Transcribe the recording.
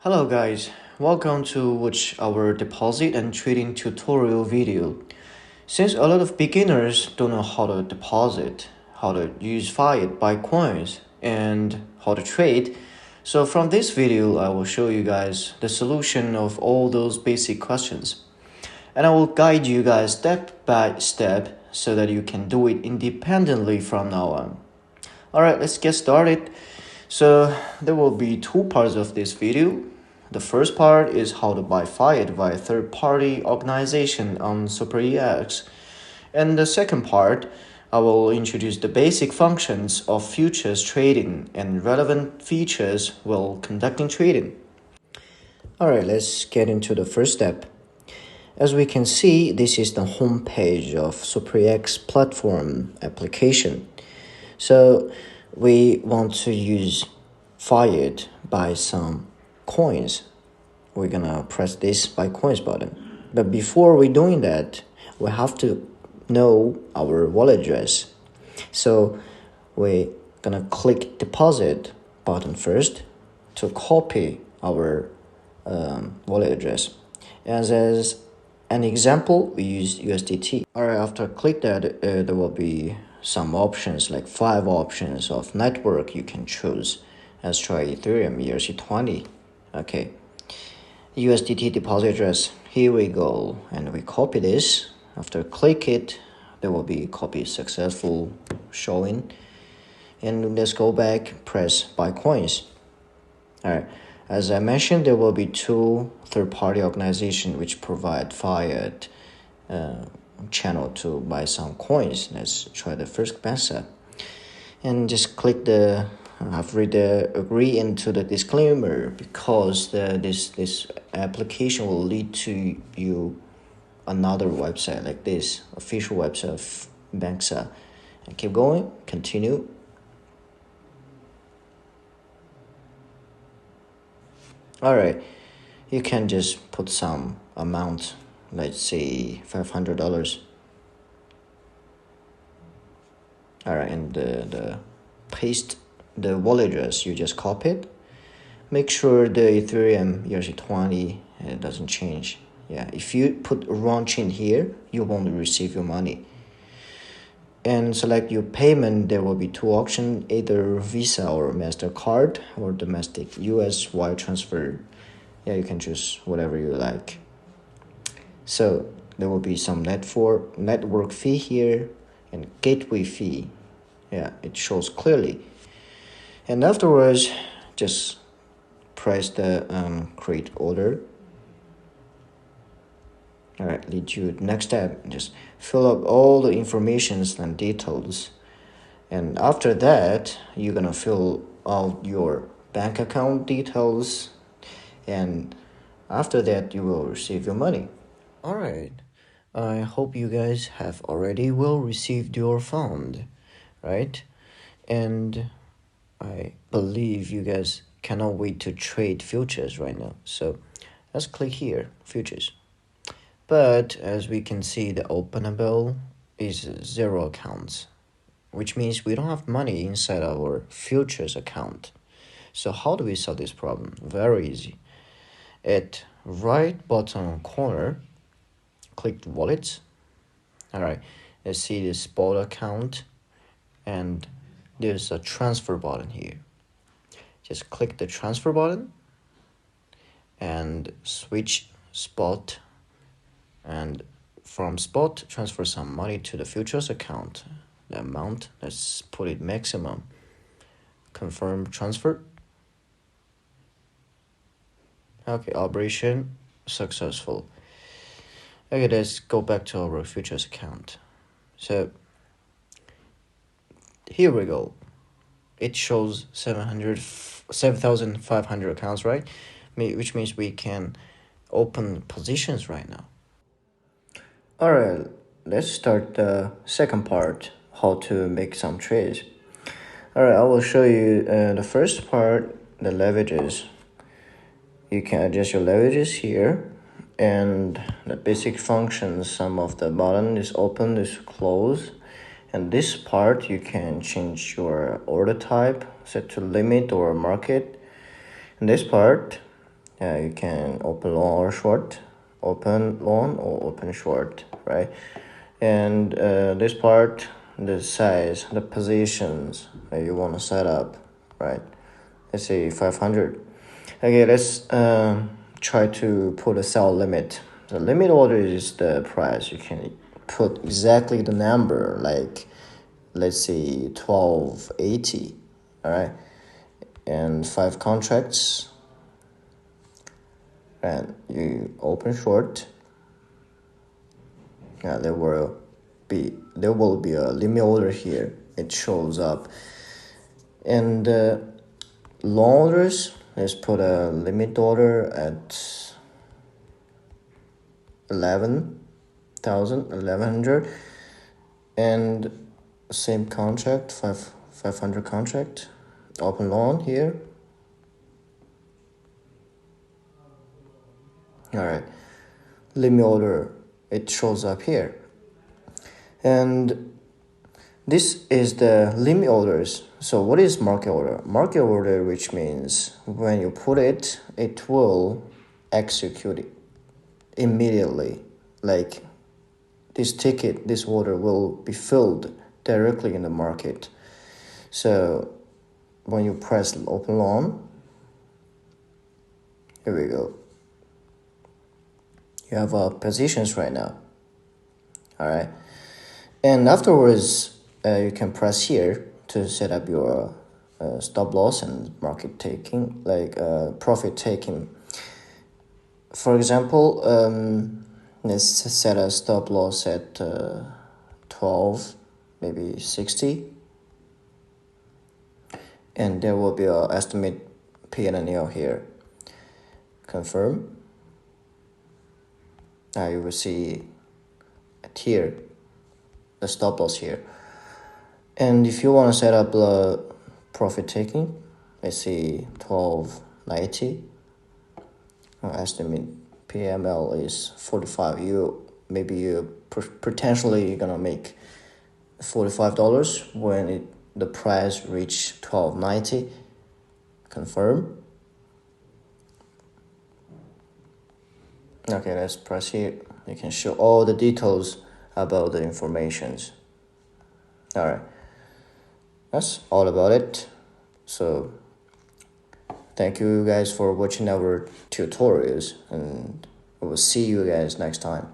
Hello guys, welcome to watch our deposit and trading tutorial video. Since a lot of beginners don't know how to deposit, how to use fiat, buy coins, and how to trade, so from this video I will show you guys the solution of all those basic questions. And I will guide you guys step by step so that you can do it independently from now on. Alright, let's get started. So there will be two parts of this video. The first part is how to buy fiat via third-party organization on SuperEX. And the second part, I will introduce the basic functions of futures trading and relevant features while conducting trading. Alright, let's get into the first step. As we can see, this is the home page of SuperEX platform application. So we want to use fiat buy some coins. We're gonna press this buy coins button. But before we doing that, we have to know our wallet address. So we're gonna click deposit button first to copy our wallet address. As an example, we use USDT. Alright, after click that, there will be some options, like 5 options of network you can choose. Let's try Ethereum ERC20. Okay, USDT deposit address, here we go, and we copy this. After click it, there will be copy successful showing, and let's go back, press buy coins. Alright, as I mentioned, there will be 2 third-party organizations which provide fiat channel to buy some coins. Let's try the first method, and just click the I've read the agree into the disclaimer, because this application will lead to you another website like this, official website of Banxa. And keep going, continue. Alright, you can just put some amount, let's say $500. Alright, and the paste the wallet address you just copied. Make sure the Ethereum ERC20 doesn't change. Yeah, if you put wrong chain here, you won't receive your money. And select your payment. There will be 2 options, either Visa or MasterCard, or domestic US wire transfer. Yeah, you can choose whatever you like. So there will be some network fee here and gateway fee. Yeah, it shows clearly. And afterwards, just press the create order. Alright, lead you to next step. Just fill up all the informations and details. And after that, you're gonna fill out your bank account details. And after that, you will receive your money. Alright, I hope you guys have already well received your fund, right? And I believe you guys cannot wait to trade futures right now. So let's click here, futures. But as we can see, the openable is 0 accounts, which means we don't have money inside our futures account. So how do we solve this problem? Very easy. At right bottom corner, click wallets. Alright, let's see the spot account, and there's a transfer button here. Just click the transfer button and switch spot, and from spot transfer some money to the futures account. The amount, let's put it maximum. Confirm transfer. Okay, operation successful. Okay, let's go back to our futures account. So here we go. It shows 7,500 accounts, right? Which means we can open positions right now. Alright, let's start the second part, how to make some trades. Alright, I will show you the first part, the leverages. You can adjust your leverages here, and the basic functions, some of the button is open, is closed. And this part, you can change your order type, set to limit or market. In this part, You can open long or short, open long or open short, right? And this part, the size, the positions that you want to set up, right? Let's say 500. Okay, let's try to put a sell limit. The limit order is the price. You can put exactly the number, like let's say 1280, all right? And 5 contracts, and you open short. Yeah, there will be a limit order here. It shows up. And long orders, let's put a limit order at 11,100, and same contract, 500 contract, open long here. All right, limit order, it shows up here. And this is the limit orders. So what is market order? Market order, which means when you put it, it will execute it immediately. Like this ticket, this order will be filled directly in the market. So when you press open long, here we go. You have positions right now. All right. And afterwards, you can press here to set up your stop loss and market taking, like profit taking. For example, let's set a stop loss at 12, maybe 60. And there will be an estimate P&L here. Confirm. Now you will see at here the stop loss here. And if you want to set up the profit taking, let's see 1290. Estimate PML is 45. You potentially you're gonna make $45 when the price reach 1290. Confirm. Okay, let's press here. You can show all the details about the informations. All right, that's all about it. So thank you guys for watching our tutorials, and we will see you guys next time.